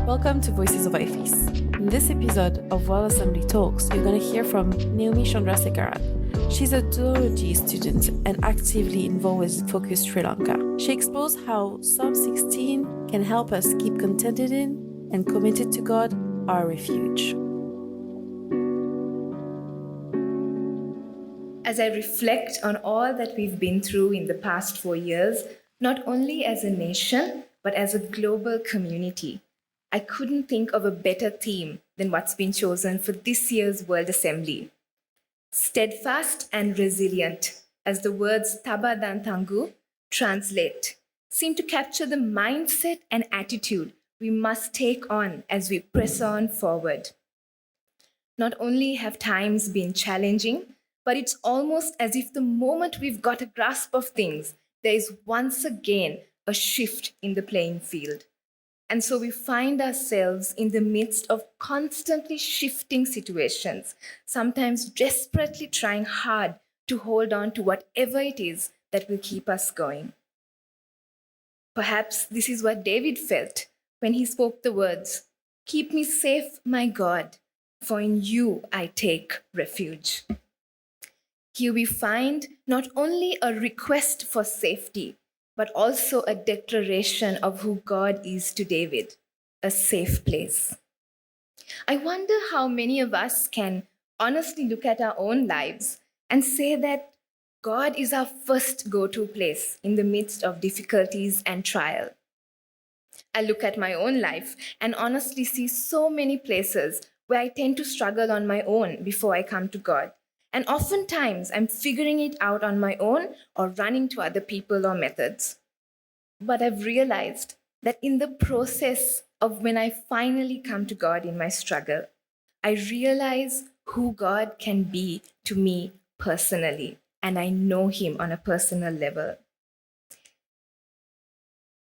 Welcome to Voices of IFES. In this episode of World Assembly Talks, you're going to hear from Naomi Chandrasekharan. She's a zoology student and actively involved with Focus Sri Lanka. She explores how Psalm 16 can help us keep contented in and committed to God, our refuge. As I reflect on all that we've been through in the past 4 years, not only as a nation, but as a global community, I couldn't think of a better theme than what's been chosen for this year's World Assembly. Steadfast and resilient, as the words Taba dan Tanggu translate, seem to capture the mindset and attitude we must take on as we press on forward. Not only have times been challenging, but it's almost as if the moment we've got a grasp of things, there is once again a shift in the playing field. And so we find ourselves in the midst of constantly shifting situations, sometimes desperately trying hard to hold on to whatever it is that will keep us going. Perhaps this is what David felt when he spoke the words, "Keep me safe, my God, for in you I take refuge." Here we find not only a request for safety, but also a declaration of who God is to David, a safe place. I wonder how many of us can honestly look at our own lives and say that God is our first go-to place in the midst of difficulties and trial. I look at my own life and honestly see so many places where I tend to struggle on my own before I come to God. And oftentimes, I'm figuring it out on my own or running to other people or methods. But I've realized that in the process of when I finally come to God in my struggle, I realize who God can be to me personally, and I know Him on a personal level.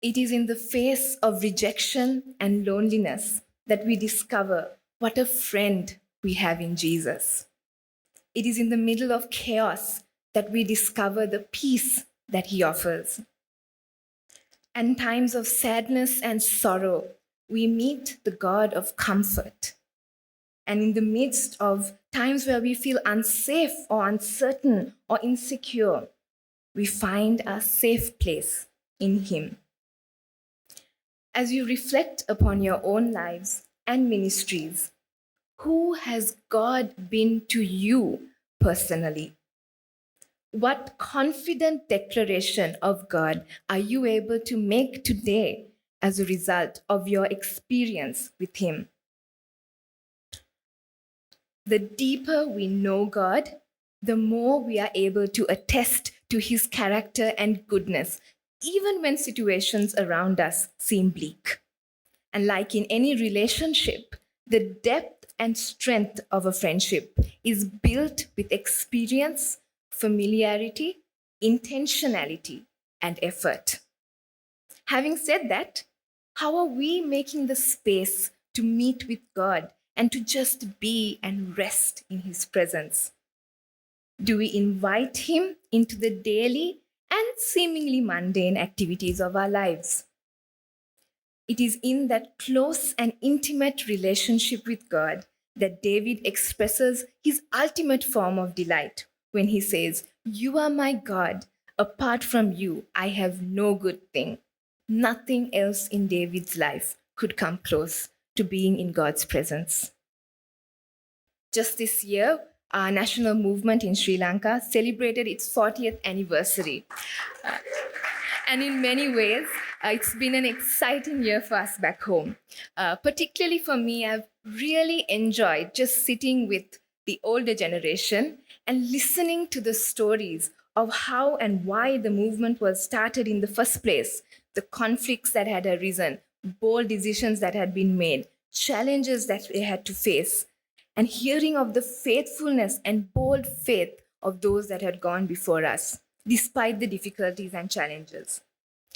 It is in the face of rejection and loneliness that we discover what a friend we have in Jesus. It is in the middle of chaos that we discover the peace that He offers. And times of sadness and sorrow, we meet the God of comfort. And in the midst of times where we feel unsafe or uncertain or insecure, we find a safe place in Him. As you reflect upon your own lives and ministries, who has God been to you personally? What confident declaration of God are you able to make today as a result of your experience with Him? The deeper we know God, the more we are able to attest to His character and goodness, even when situations around us seem bleak. And like in any relationship, the depth and strength of a friendship is built with experience, familiarity, intentionality, and effort. Having said that, how are we making the space to meet with God and to just be and rest in His presence? Do we invite Him into the daily and seemingly mundane activities of our lives? It is in that close and intimate relationship with God that David expresses his ultimate form of delight when he says, "You are my God. Apart from you, I have no good thing." Nothing else in David's life could come close to being in God's presence. Just this year, our national movement in Sri Lanka celebrated its 40th anniversary. And in many ways, it's been an exciting year for us back home. Particularly for me, I've really enjoyed just sitting with the older generation and listening to the stories of how and why the movement was started in the first place, the conflicts that had arisen, bold decisions that had been made, challenges that they had to face, and hearing of the faithfulness and bold faith of those that had gone before us, despite the difficulties and challenges.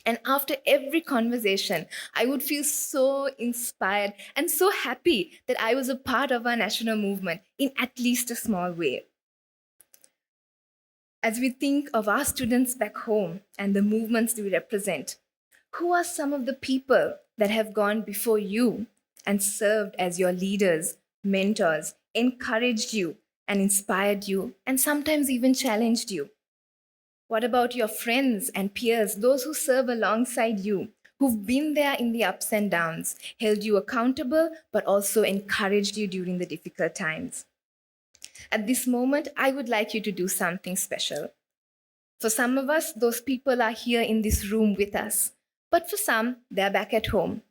And after every conversation, I would feel so inspired and so happy that I was a part of our national movement in at least a small way. As we think of our students back home and the movements we represent, who are some of the people that have gone before you and served as your leaders, mentors, encouraged you and inspired you, and sometimes even challenged you? What about your friends and peers, those who serve alongside you, who've been there in the ups and downs, held you accountable, but also encouraged you during the difficult times? At this moment, I would like you to do something special. For some of us, those people are here in this room with us, but for some, they're back at home.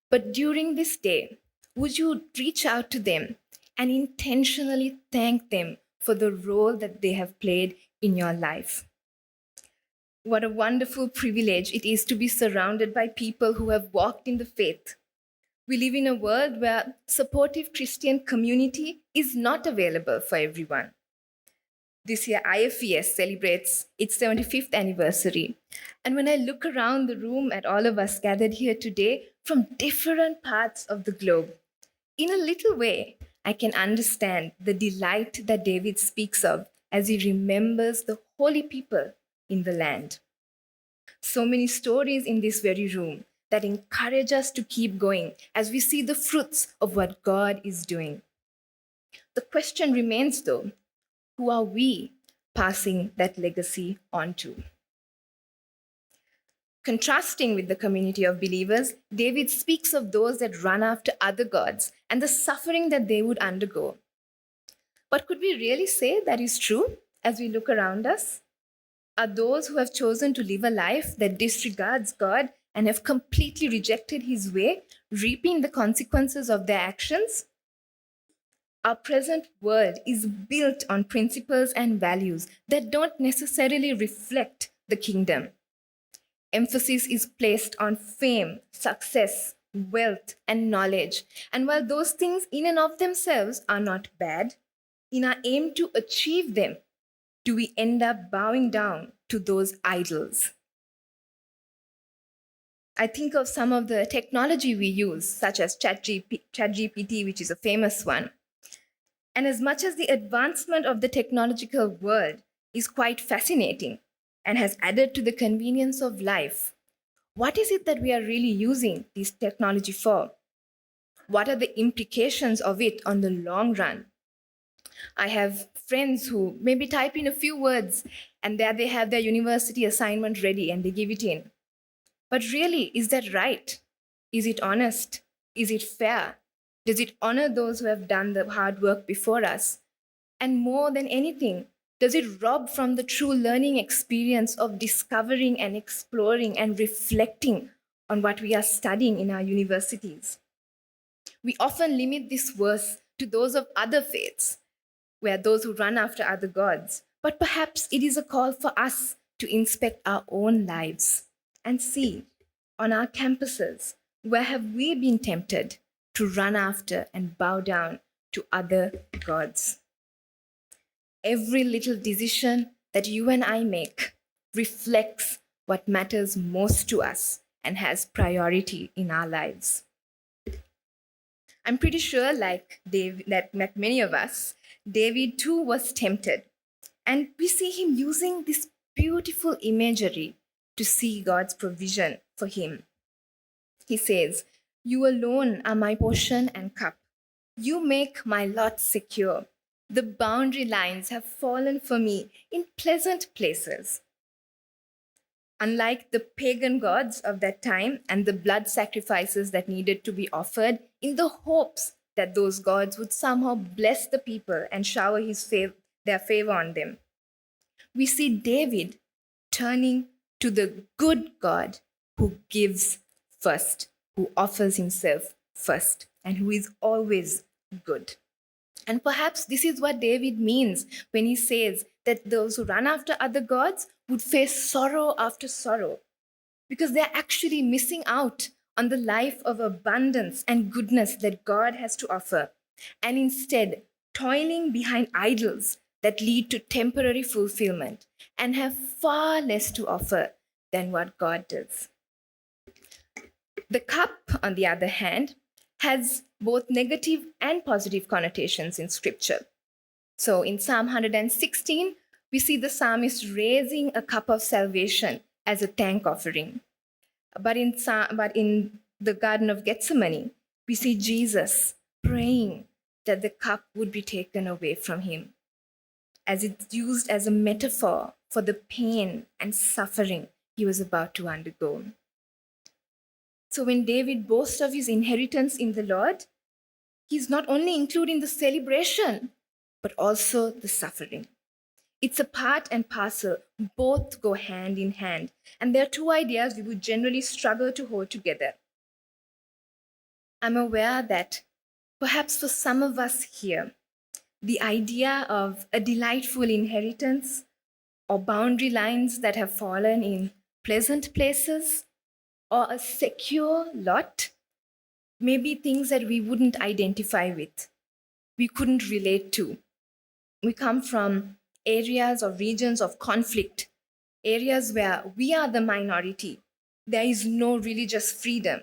But during this day, would you reach out to them and intentionally thank them for the role that they have played in your life? What a wonderful privilege it is to be surrounded by people who have walked in the faith. We live in a world where supportive Christian community is not available for everyone. This year, IFES celebrates its 75th anniversary. And when I look around the room at all of us gathered here today from different parts of the globe, in a little way, I can understand the delight that David speaks of as he remembers the holy people in the land. So many stories in this very room that encourage us to keep going as we see the fruits of what God is doing. The question remains, though, who are we passing that legacy on to? Contrasting with the community of believers, David speaks of those that run after other gods and the suffering that they would undergo. But could we really say that is true as we look around us? Are those who have chosen to live a life that disregards God and have completely rejected his way reaping the consequences of their actions? Our present world is built on principles and values that don't necessarily reflect the kingdom. Emphasis is placed on fame, success, wealth, and knowledge. And while those things in and of themselves are not bad, in our aim to achieve them, do we end up bowing down to those idols? I think of some of the technology we use, such as ChatGPT, which is a famous one. And as much as the advancement of the technological world is quite fascinating and has added to the convenience of life, what is it that we are really using this technology for? What are the implications of it on the long run? I have friends who maybe type in a few words and there they have their university assignment ready and they give it in. But really, is that right? Is it honest? Is it fair? Does it honor those who have done the hard work before us? And more than anything, does it rob from the true learning experience of discovering and exploring and reflecting on what we are studying in our universities? We often limit this verse to those of other faiths, where those who run after other gods. But perhaps it is a call for us to inspect our own lives and see on our campuses, where have we been tempted to run after and bow down to other gods? Every little decision that you and I make reflects what matters most to us and has priority in our lives. I'm pretty sure, like many of us, David too was tempted. And we see him using this beautiful imagery to see God's provision for him. He says, "You alone are my portion and cup. You make my lot secure. The boundary lines have fallen for me in pleasant places." Unlike the pagan gods of that time and the blood sacrifices that needed to be offered in the hopes that those gods would somehow bless the people and shower their favor on them, we see David turning to the good God who gives first, who offers himself first, and who is always good. And perhaps this is what David means when he says that those who run after other gods would face sorrow after sorrow, because they're actually missing out on the life of abundance and goodness that God has to offer, and instead toiling behind idols that lead to temporary fulfillment and have far less to offer than what God does. The cup, on the other hand, has both negative and positive connotations in Scripture. So in Psalm 116, we see the psalmist raising a cup of salvation as a thank offering. But in the Garden of Gethsemane, we see Jesus praying that the cup would be taken away from him, as it's used as a metaphor for the pain and suffering he was about to undergo. So when David boasts of his inheritance in the Lord, he's not only including the celebration, but also the suffering. It's a part and parcel, both go hand in hand. And there are two ideas we would generally struggle to hold together. I'm aware that perhaps for some of us here, the idea of a delightful inheritance or boundary lines that have fallen in pleasant places or a secure lot may be things that we wouldn't identify with, we couldn't relate to. We come from areas or regions of conflict, areas where we are the minority. There is no religious freedom.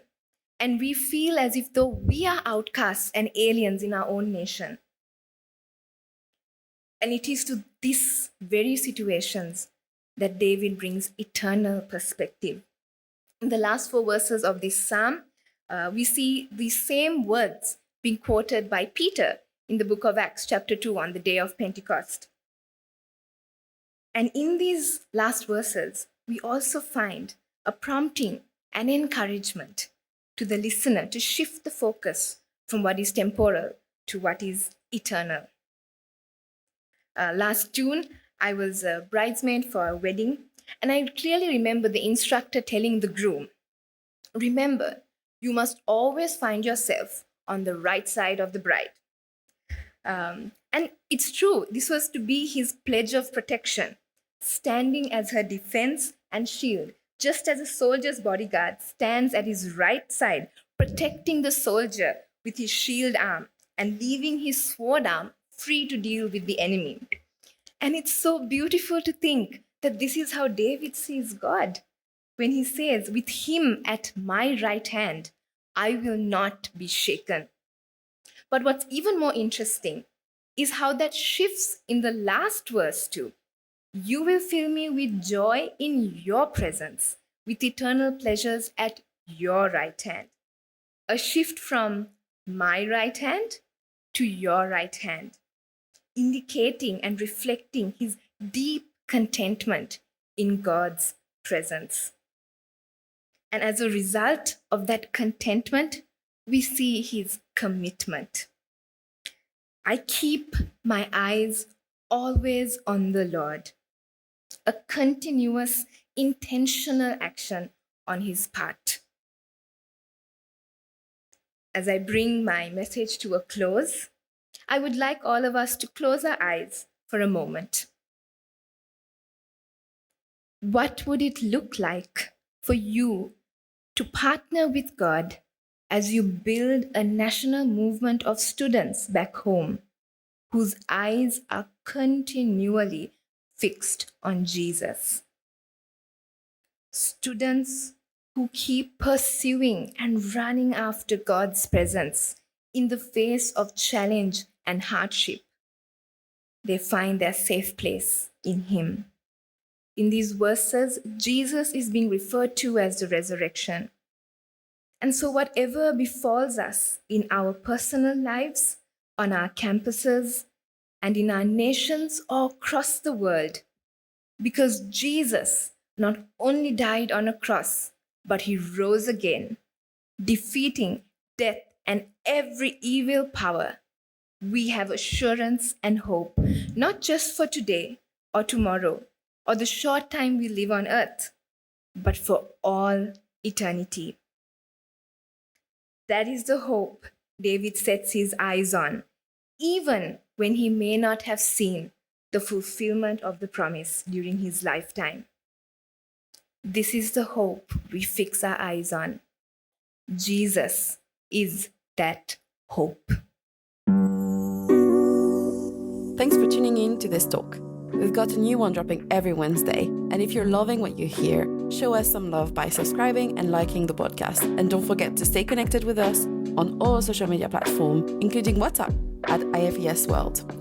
And we feel as if though we are outcasts and aliens in our own nation. And it is to these very situations that David brings eternal perspective. In the last 4 verses of this psalm, we see the same words being quoted by Peter in the book of Acts, chapter 2, on the day of Pentecost. And in these last verses, we also find a prompting and encouragement to the listener to shift the focus from what is temporal to what is eternal. Last June, I was a bridesmaid for a wedding, and I clearly remember the instructor telling the groom, "Remember, you must always find yourself on the right side of the bride." And it's true, this was to be his pledge of protection, standing as her defense and shield, just as a soldier's bodyguard stands at his right side, protecting the soldier with his shield arm and leaving his sword arm free to deal with the enemy. And it's so beautiful to think that this is how David sees God when he says, "With him at my right hand, I will not be shaken." But what's even more interesting is how that shifts in the last verse too. "You will fill me with joy in your presence, with eternal pleasures at your right hand." A shift from my right hand to your right hand, indicating and reflecting his deep contentment in God's presence. And as a result of that contentment, we see his commitment. "I keep my eyes always on the Lord." A continuous, intentional action on his part. As I bring my message to a close, I would like all of us to close our eyes for a moment. What would it look like for you to partner with God as you build a national movement of students back home whose eyes are continually fixed on Jesus? Students who keep pursuing and running after God's presence in the face of challenge and hardship. They find their safe place in him. In these verses, Jesus is being referred to as the resurrection. And so whatever befalls us in our personal lives, on our campuses, and in our nations or across the world, because Jesus not only died on a cross, but he rose again, defeating death and every evil power, we have assurance and hope, not just for today or tomorrow or the short time we live on earth, but for all eternity. That is the hope David sets his eyes on, even when he may not have seen the fulfillment of the promise during his lifetime. This is the hope we fix our eyes on. Jesus is that hope. Thanks for tuning in to this talk. We've got a new one dropping every Wednesday, and if you're loving what you hear, show us some love by subscribing and liking the podcast. And don't forget to stay connected with us on all social media platforms, including WhatsApp at IFES World.